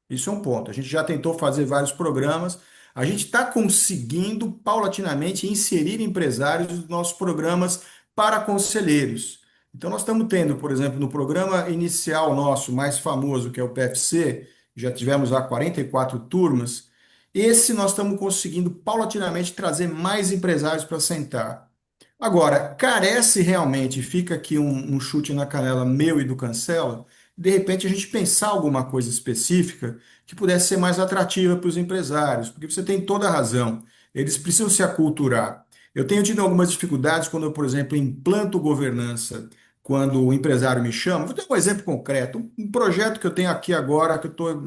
Isso é um ponto. A gente já tentou fazer vários programas. A gente está conseguindo paulatinamente inserir empresários nos nossos programas para conselheiros. Então, nós estamos tendo, por exemplo, no programa inicial nosso, mais famoso, que é o PFC, já tivemos lá 44 turmas. Esse nós estamos conseguindo paulatinamente trazer mais empresários para sentar. Agora, carece realmente, fica aqui um chute na canela meu e do Cancela, de repente a gente pensar alguma coisa específica que pudesse ser mais atrativa para os empresários, porque você tem toda a razão, eles precisam se aculturar. Eu tenho tido algumas dificuldades quando eu, por exemplo, implanto governança, quando o empresário me chama. Vou ter um exemplo concreto, um projeto que eu tenho aqui agora, que eu estou,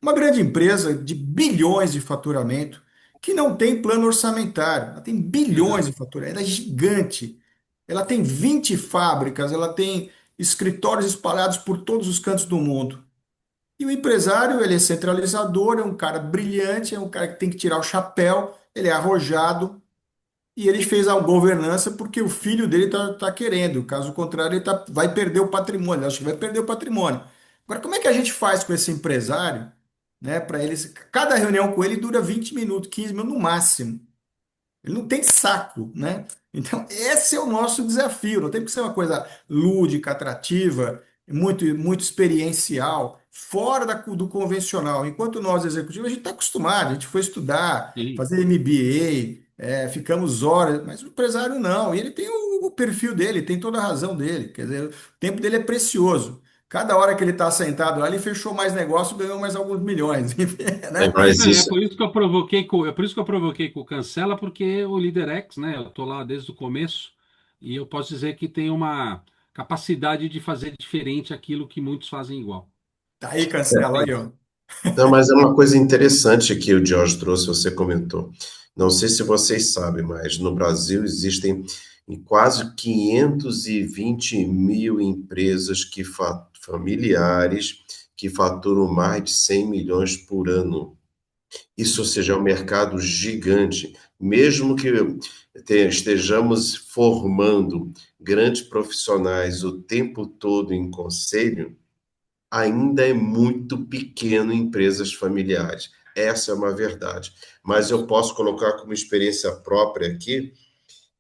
uma grande empresa de bilhões de faturamento, que não tem plano orçamentário. Ela tem bilhões de Exato. faturamento, ela é gigante. Ela tem 20 fábricas, ela tem escritórios espalhados por todos os cantos do mundo. E o empresário, ele é centralizador, é um cara brilhante, é um cara que tem que tirar o chapéu, ele é arrojado, e ele fez a governança porque o filho dele tá querendo. Caso contrário, vai perder o patrimônio. Acho que vai perder o patrimônio. Agora, como é que a gente faz com esse empresário, né, para eles? Cada reunião com ele dura 20 minutos, 15 minutos no máximo. Ele não tem saco, né? Então, esse é o nosso desafio. Não tem que ser uma coisa lúdica, atrativa, muito experiencial, fora do convencional. Enquanto nós, executivos, a gente está acostumado, a gente foi estudar, Sim. fazer MBA, ficamos horas, mas o empresário não. E ele tem o perfil dele, tem toda a razão dele. Quer dizer, o tempo dele é precioso. Cada hora que ele está sentado lá, ele fechou mais negócio, ganhou mais alguns milhões, né? Mas É isso, por isso que eu provoquei é por isso que eu provoquei com o Cancela, porque o LeaderX, né? Eu tô lá desde o começo e eu posso dizer que tem uma capacidade de fazer diferente aquilo que muitos fazem igual. Tá aí, cancela aí, ó. não, mas é uma coisa interessante que o George trouxe, você comentou. Não sei se vocês sabem, mas no Brasil existem quase 520 mil empresas familiares que faturam mais de 100 milhões por ano. Isso, ou seja, é um mercado gigante. Mesmo que estejamos formando grandes profissionais o tempo todo em conselho, ainda é muito pequeno em empresas familiares. Essa é uma verdade. Mas eu posso colocar como experiência própria aqui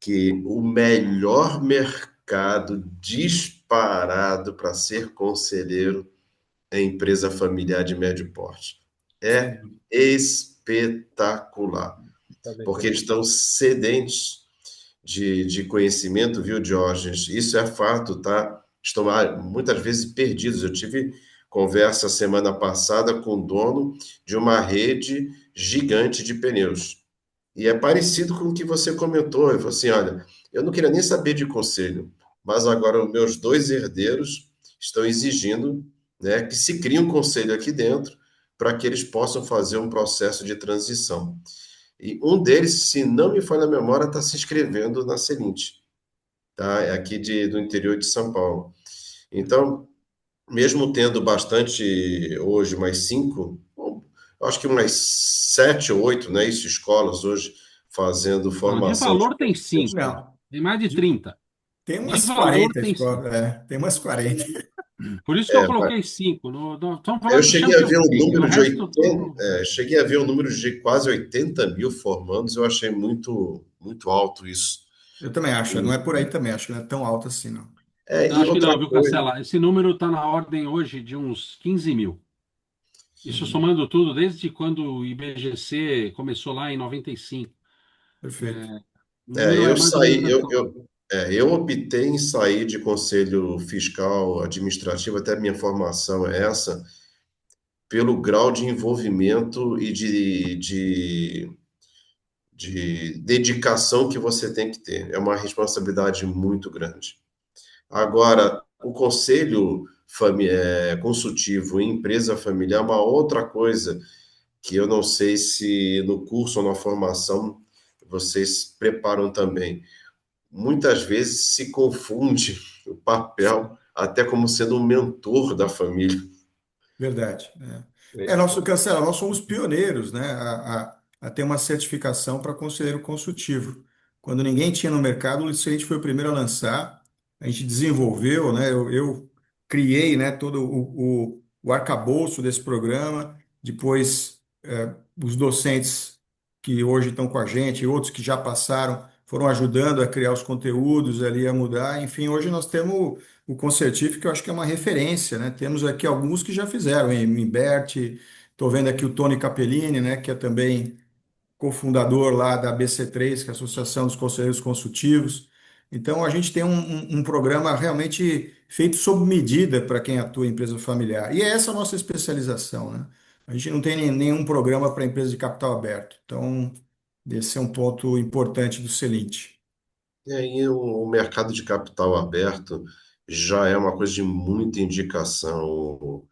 que o melhor mercado disparado para ser conselheiro é empresa familiar de médio porte. Sem É dúvida. espetacular, Tá bem porque eles interessante. estão sedentes de conhecimento, viu, Diógenes? Isso é fato, tá? Estão muitas vezes perdidos. Eu tive conversa semana passada com o dono de uma rede gigante de pneus. E é parecido com o que você comentou. Ele falou assim: olha, eu não queria nem saber de conselho, mas agora os meus dois herdeiros estão exigindo, né, que se crie um conselho aqui dentro para que eles possam fazer um processo de transição. E um deles, se não me falha a memória, está se inscrevendo na Selinte, tá? É aqui do interior de São Paulo. Então, mesmo tendo bastante hoje, mais cinco, bom, eu acho que umas sete ou oito, né, isso, escolas hoje fazendo Não, de formação de valor tem 5. Não, Tem mais de de- 30. tem De umas valor 40 tem 5. escolas, tem umas 40. Por isso que eu é, coloquei 5. Estamos eu falando do cheguei a ver Champions um League. O número de resto 80, tudo. cheguei a ver um número de quase 80 mil formandos, eu achei muito, muito alto isso. Eu também acho, não é por aí também, acho que não é tão alto assim, não. Não, E acho que outra não, viu, coisa, Cancela? Esse número está na ordem hoje de uns 15 mil. Isso Uhum, somando tudo, desde quando o IBGC começou lá em 95. perfeito. O número é eu mais ou menos saí, essa ordem. eu optei em sair de conselho fiscal administrativo, até minha formação é essa, pelo grau de envolvimento e de dedicação que você tem que ter. É uma responsabilidade muito grande. Agora, o conselho consultivo em empresa familiar é uma outra coisa que eu não sei se no curso ou na formação vocês preparam também. Muitas vezes se confunde o papel até como sendo um mentor da família. Verdade. É, Nosso Cancela, nós somos pioneiros, né, a ter uma certificação para conselheiro consultivo. Quando ninguém tinha no mercado, isso a gente foi o primeiro a lançar, a gente desenvolveu, né, eu criei, né, todo o arcabouço desse programa, depois os docentes que hoje estão com a gente, e outros que já passaram, foram ajudando a criar os conteúdos ali, a mudar, enfim, hoje nós temos o Concertif, que eu acho que é uma referência, né? Temos aqui alguns que já fizeram, em Imbert, estou vendo aqui o Tony Capellini, né, que é também cofundador lá da BC3, que é a Associação dos Conselheiros Consultivos. Então, a gente tem um programa realmente feito sob medida para quem atua em empresa familiar. E é essa a nossa especialização, né? A gente não tem nenhum programa para empresa de capital aberto. Então, esse é um ponto importante do Selint. E aí o mercado de capital aberto já é uma coisa de muita indicação.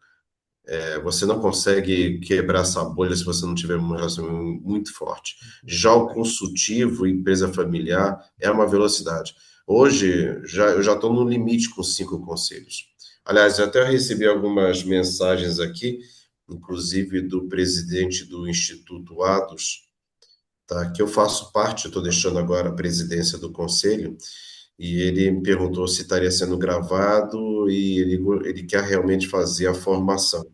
Você não consegue quebrar essa bolha se você não tiver um relacionamento muito forte. Já o consultivo, empresa familiar, é uma velocidade. Hoje, eu já estou no limite com cinco conselhos. Aliás, eu até recebi algumas mensagens aqui, inclusive do presidente do Instituto ADOS, tá? Que eu faço parte, estou deixando agora a presidência do conselho, e ele me perguntou se estaria sendo gravado e ele quer realmente fazer a formação.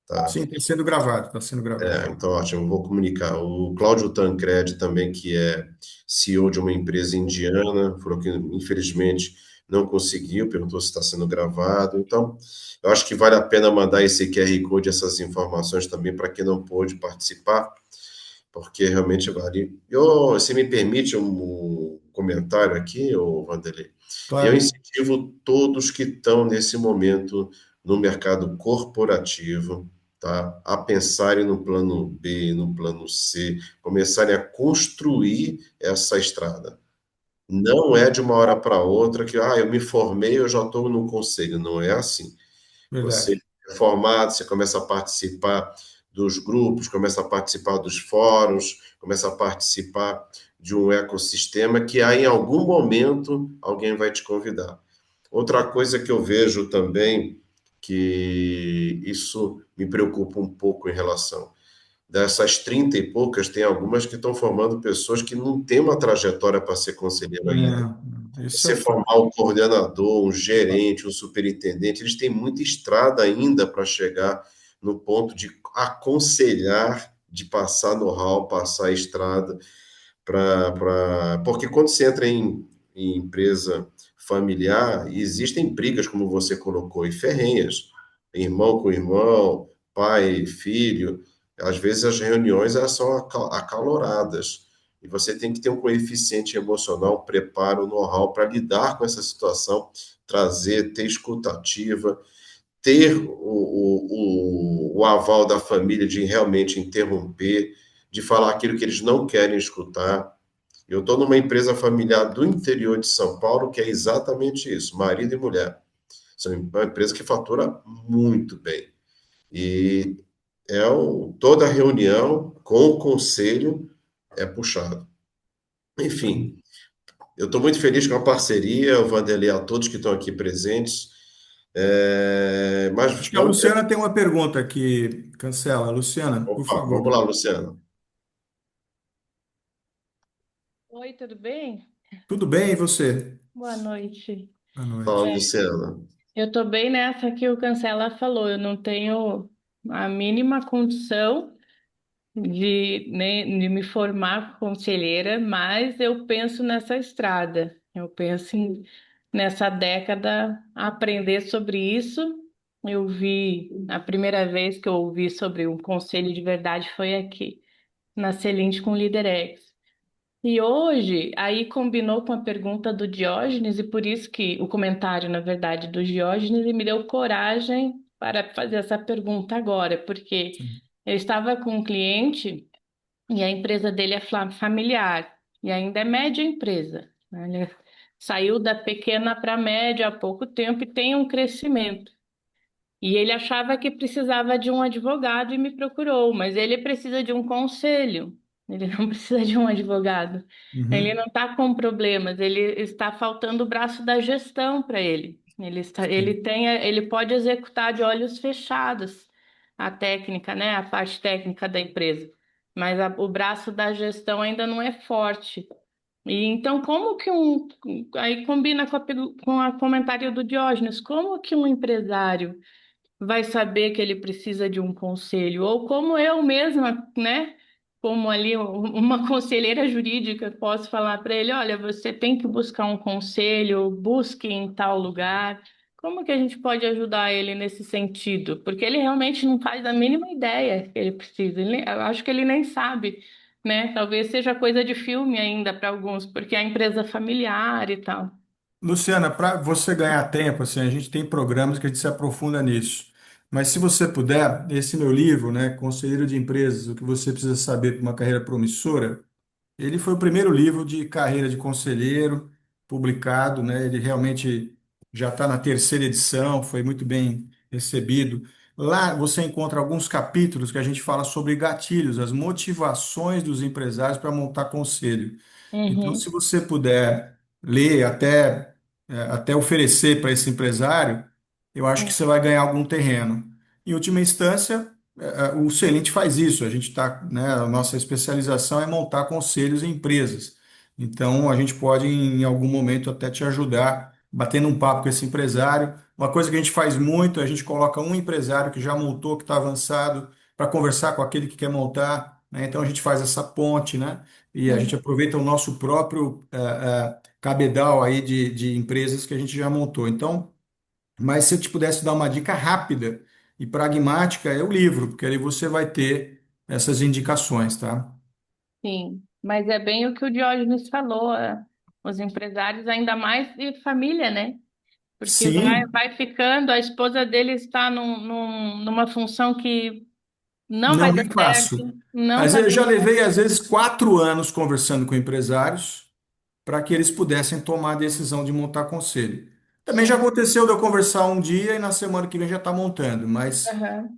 Tá? Sim, está sendo gravado, está sendo gravado. Então, ótimo, vou comunicar. O Cláudio Tancredi também, que é CEO de uma empresa indiana, falou que infelizmente não conseguiu, perguntou se está sendo gravado. Então, eu acho que vale a pena mandar esse QR Code, essas informações também para quem não pôde participar, porque realmente vale. Se me permite um comentário aqui, Vanderlei, eu Claro, incentivo todos que estão nesse momento no mercado corporativo, tá, a pensarem no plano B, no plano C, começarem a construir essa estrada. Não é de uma hora para outra que, eu me formei, eu já estou no conselho. Não é assim. Você verdade. é formado, você começa a participar dos grupos, começa a participar dos fóruns, começa a participar de um ecossistema que aí em algum momento alguém vai te convidar. Outra coisa que eu vejo também, que isso me preocupa um pouco em relação. Dessas 30 e poucas, tem algumas que estão formando pessoas que não têm uma trajetória para ser conselheiro ainda. Isso é Você fato. formar um coordenador, um gerente, um superintendente, eles têm muita estrada ainda para chegar no ponto de aconselhar, de passar know-how, passar estrada, porque quando você entra em empresa familiar, existem brigas, como você colocou, e ferrenhas, irmão com irmão, pai, e filho, às vezes as reuniões elas são acaloradas, e você tem que ter um coeficiente emocional, um preparo, um know-how para lidar com essa situação, trazer, ter escutativa, ter o aval da família de realmente interromper, de falar aquilo que eles não querem escutar. Eu estou numa empresa familiar do interior de São Paulo que é exatamente isso, marido e mulher. São uma empresa que fatura muito bem. E toda reunião com o conselho é puxado. Enfim, eu estou muito feliz com a parceria, o Vanderlei, a todos que estão aqui presentes. Mas Acho que a vamos. Luciana tem uma pergunta aqui, Cancela. Luciana, por Opa, favor. vamos lá, Luciano. Oi, tudo bem? Tudo bem, e você? Boa noite. Boa Fala, noite. Luciano. Eu tô bem nessa que o Cancela falou. Eu não tenho a mínima condição de me formar conselheira, mas eu penso nessa estrada. Eu penso nessa década aprender sobre isso. Eu vi, a primeira vez que eu ouvi sobre um conselho de verdade foi aqui, na Celinte com o LeaderX. E hoje, aí combinou com a pergunta do Diógenes, e por isso que o comentário, na verdade, do Diógenes, e me deu coragem para fazer essa pergunta agora, porque Sim. eu estava com um cliente e a empresa dele é familiar, e ainda é média empresa, né? Ele saiu da pequena para a média há pouco tempo e tem um crescimento. E ele achava que precisava de um advogado e me procurou, mas ele precisa de um conselho. Ele não precisa de um advogado. Ele Uhum. não está com problemas, ele está faltando o braço da gestão para ele. Sim. Ele pode executar de olhos fechados a técnica, né, a parte técnica da empresa, mas o braço da gestão ainda não é forte. E então, como que aí combina com a comentário do Diógenes, como que um empresário vai saber que ele precisa de um conselho, ou como eu mesma, né? Como ali uma conselheira jurídica, posso falar para ele, olha, você tem que buscar um conselho, busque em tal lugar. Como que a gente pode ajudar ele nesse sentido? Porque ele realmente não faz a mínima ideia que ele precisa. Eu acho que ele nem sabe, né? Talvez seja coisa de filme ainda para alguns, porque é a empresa familiar e tal. Luciana, para você ganhar tempo, assim, a gente tem programas que a gente se aprofunda nisso. Mas se você puder, esse meu livro, né, Conselheiro de Empresas, o que você precisa saber para uma carreira promissora, ele foi o primeiro livro de carreira de conselheiro publicado, né? Ele realmente já está na terceira edição, foi muito bem recebido. Lá você encontra alguns capítulos que a gente fala sobre gatilhos, as motivações dos empresários para montar conselho. Então, se Uhum, você puder ler até oferecer para esse empresário, eu acho que você vai ganhar algum terreno. Em última instância, o Celente faz isso. A gente está, né, a nossa especialização é montar conselhos em empresas. Então, a gente pode, em algum momento, até te ajudar, batendo um papo com esse empresário. Uma coisa que a gente faz muito, a gente coloca um empresário que já montou, que está avançado, para conversar com aquele que quer montar, né? Então, a gente faz essa ponte, né? E a gente uhum. aproveita o nosso próprio cabedal aí de empresas que a gente já montou. Então, mas se eu te pudesse dar uma dica rápida e pragmática, é o livro, porque ali você vai ter essas indicações, tá? Sim, mas é bem o que o Diógenes falou, os empresários, ainda mais de família, né? Porque Sim, vai ficando, a esposa dele está numa função que não vai não dar é certo, fácil. não Às está vezes, eu já dando levei, certo. às vezes, 4 anos conversando com empresários para que eles pudessem tomar a decisão de montar conselho. Também já Sim. aconteceu de eu conversar um dia e na semana que vem já está montando, mas Aham.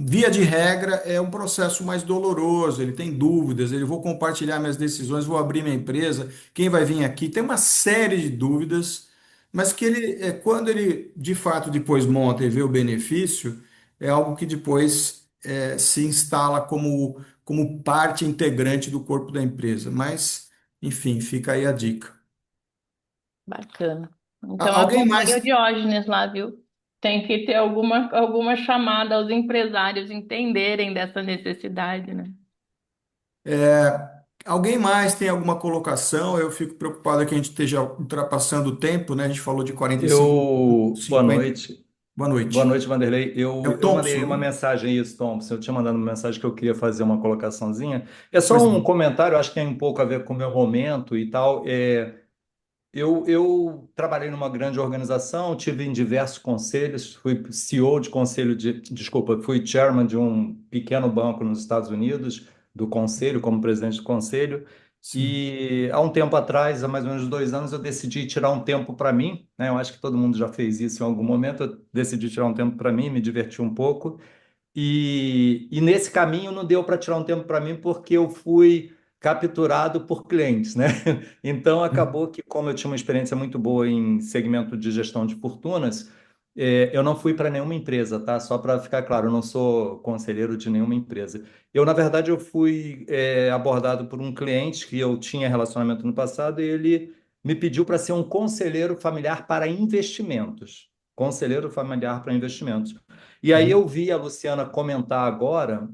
via de regra, é um processo mais doloroso. Ele tem dúvidas, ele vou compartilhar minhas decisões, vou abrir minha empresa, quem vai vir aqui? Tem uma série de dúvidas, mas que quando ele de fato depois monta e vê o benefício, é algo que depois se instala como parte integrante do corpo da empresa. Mas, enfim, fica aí a dica. Bacana. Então Alguém acompanhe o mais? Diógenes lá, viu? Tem que ter alguma chamada aos empresários entenderem dessa necessidade, né? Alguém mais tem alguma colocação? Eu fico preocupado que a gente esteja ultrapassando o tempo, né? A gente falou de 45 minutos, Boa 50. noite. Boa Boa noite. noite, Vanderlei. É o Eu mandei Thompson, uma né? mensagem, isso, Thompson. Eu tinha mandado uma mensagem que eu queria fazer uma colocaçãozinha. É só Pois um não. comentário, acho que tem um pouco a ver com o meu momento e tal. eu trabalhei numa grande organização, tive em diversos conselhos, fui CEO de conselho desculpa, fui chairman de um pequeno banco nos Estados Unidos, do conselho, como presidente do conselho, Sim. e há um tempo atrás, há mais ou menos 2 anos, eu decidi tirar um tempo para mim, né? Eu acho que todo mundo já fez isso em algum momento, eu decidi tirar um tempo para mim, me divertir um pouco, e nesse caminho não deu para tirar um tempo para mim porque eu fui capturado por clientes, né? Então acabou que, como eu tinha uma experiência muito boa em segmento de gestão de fortunas, eu não fui para nenhuma empresa, tá? Só para ficar claro, eu não sou conselheiro de nenhuma empresa. Na verdade, eu fui abordado por um cliente que eu tinha relacionamento no passado e ele me pediu para ser um conselheiro familiar para investimentos. Conselheiro familiar para investimentos. E aí Uhum. eu vi a Luciana comentar agora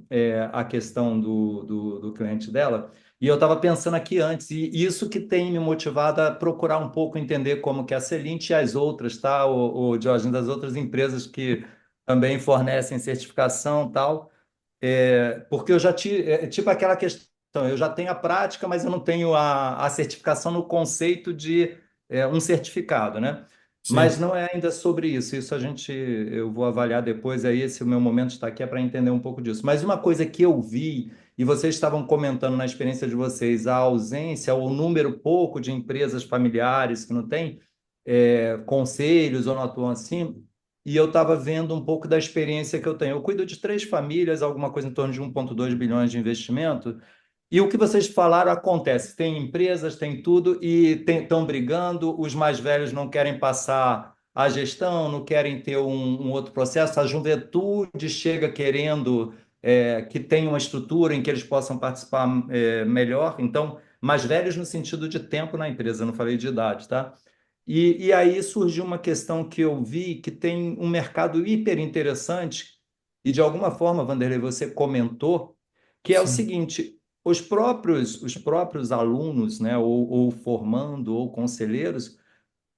a questão do cliente dela, e eu estava pensando aqui antes, e isso que tem me motivado a procurar um pouco entender como que é a Celint e as outras, tá, o Diógenes, das outras empresas que também fornecem certificação e tal, porque eu já tive, tipo aquela questão, eu já tenho a prática, mas eu não tenho a certificação no conceito de um certificado, né? Mas Sim. não é ainda sobre isso. Isso eu vou avaliar depois. Aí esse o meu momento está aqui é para entender um pouco disso. Mas uma coisa que eu vi e vocês estavam comentando na experiência de vocês, a ausência ou o número pouco de empresas familiares que não têm conselhos ou não atuam assim. E eu estava vendo um pouco da experiência que eu tenho. Eu cuido de 3 famílias, alguma coisa em torno de 1,2 bilhões de investimento. E o que vocês falaram acontece. Tem empresas, tem tudo, e estão brigando. Os mais velhos não querem passar a gestão, não querem ter um outro processo. A juventude chega querendo que tenha uma estrutura em que eles possam participar melhor. Então, mais velhos no sentido de tempo na empresa, não falei de idade, tá? E aí surgiu uma questão que eu vi que tem um mercado hiper interessante, e de alguma forma, Vanderlei, você comentou, que é o Sim. seguinte: os próprios alunos, né, ou formando, ou conselheiros,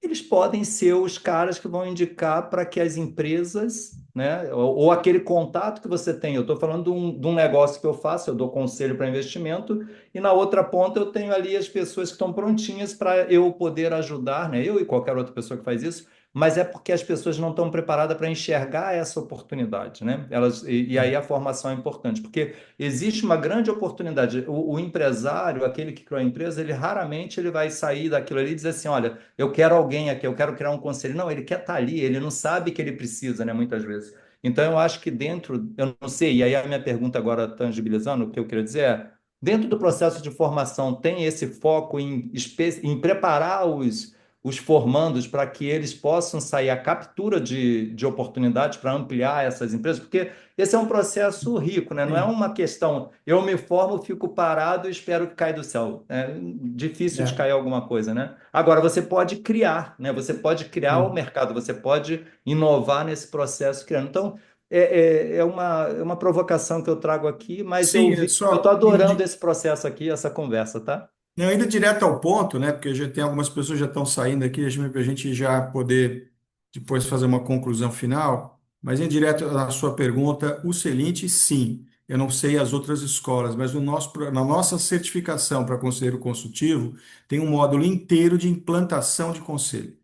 eles podem ser os caras que vão indicar para que as empresas, né, ou aquele contato que você tem. Eu estou falando de um negócio que eu faço, eu dou conselho para investimento, e na outra ponta eu tenho ali as pessoas que estão prontinhas para eu poder ajudar, né, eu e qualquer outra pessoa que faz isso, mas é porque as pessoas não estão preparadas para enxergar essa oportunidade, né? E aí a formação é importante, porque existe uma grande oportunidade. O empresário, aquele que criou a empresa, ele raramente ele vai sair daquilo ali e dizer assim, olha, eu quero alguém aqui, eu quero criar um conselho. Não, ele quer estar ali, ele não sabe que ele precisa, né, muitas vezes. Então, eu acho que dentro, eu não sei, e aí a minha pergunta agora, tangibilizando, o que eu queria dizer é, dentro do processo de formação, tem esse foco em preparar os formandos para que eles possam sair a captura de oportunidades para ampliar essas empresas? Porque esse é um processo rico, né? Não é Sim. uma questão, eu me formo, fico parado e espero que caia do céu. É difícil de É. cair alguma coisa, né? Agora, você pode criar, né? Você pode criar o Sim. mercado, você pode inovar nesse processo criando. Então, é uma provocação que eu trago aqui, mas Sim, é eu estou só adorando esse processo aqui, essa conversa, tá? não, indo direto ao ponto, né? Porque já tem algumas pessoas que já estão saindo aqui, para a gente já poder depois fazer uma conclusão final. Mas indo direto à sua pergunta, o Celint, sim. Eu não sei as outras escolas, mas na nossa certificação para conselheiro consultivo, tem um módulo inteiro de implantação de conselho.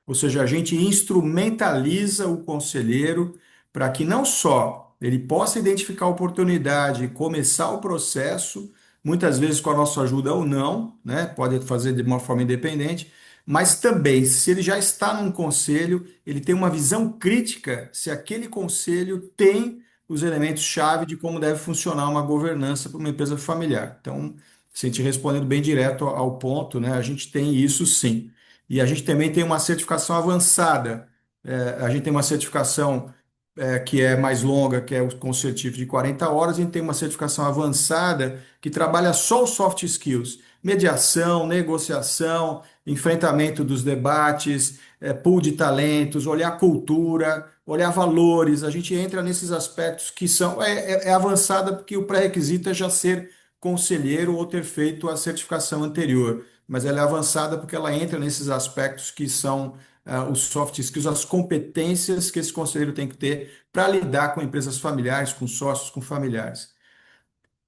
Ou seja, a gente instrumentaliza o conselheiro para que não só ele possa identificar a oportunidade e começar o processo, muitas vezes com a nossa ajuda ou não, né? Pode fazer de uma forma independente, mas também, se ele já está num conselho, ele tem uma visão crítica se aquele conselho tem os elementos-chave de como deve funcionar uma governança para uma empresa familiar. Então, se a gente respondendo bem direto ao ponto, né? A gente tem isso sim. E a gente também tem uma certificação avançada. A gente tem uma certificação que é mais longa, que é o Concertif de 40 horas, e a gente tem uma certificação avançada que trabalha só os soft skills, mediação, negociação, enfrentamento dos debates, pool de talentos, olhar cultura, olhar valores. A gente entra nesses aspectos que são é avançada porque o pré-requisito é já ser conselheiro ou ter feito a certificação anterior, mas ela é avançada porque ela entra nesses aspectos que são os soft skills, as competências que esse conselheiro tem que ter para lidar com empresas familiares, com sócios, com familiares.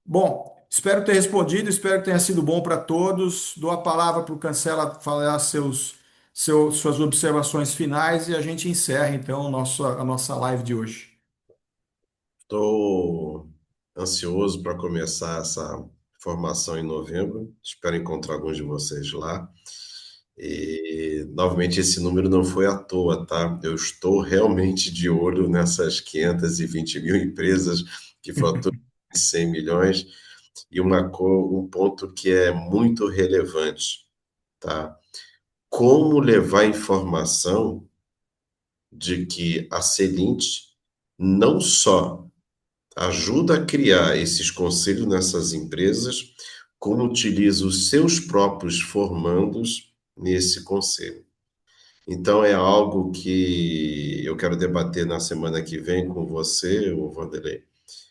Bom, espero ter respondido, espero que tenha sido bom para todos. Dou a palavra para o Cancela falar seus suas observações finais e a gente encerra então a nossa live de hoje. Estou ansioso para começar essa formação em novembro. Espero encontrar alguns de vocês lá. E, novamente, esse número não foi à toa, tá? Eu estou realmente de olho nessas 520 mil empresas que faturam 100 milhões e um ponto que é muito relevante, tá? Como levar informação de que a Celint não só ajuda a criar esses conselhos nessas empresas, como utiliza os seus próprios formandos nesse conselho. Então, é algo que eu quero debater na semana que vem com você, o Vanderlei,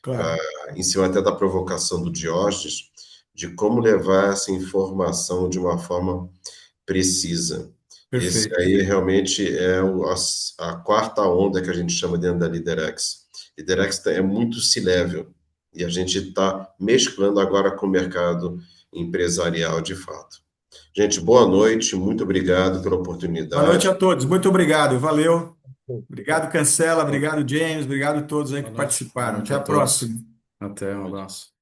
Claro, em cima até da provocação do Diógenes, de como levar essa informação de uma forma precisa. Esse perfeito. aí realmente é a quarta onda que a gente chama dentro da Liderex. Liderex é muito C-level e a gente está mesclando agora com o mercado empresarial de fato. Gente, boa noite, muito obrigado pela Boa noite oportunidade. a todos. Muito obrigado. Valeu. Obrigado, Cancela. Obrigado, James. Obrigado a todos aí que Boa noite. Boa participaram. noite Até a a todos. próxima. Até, um abraço.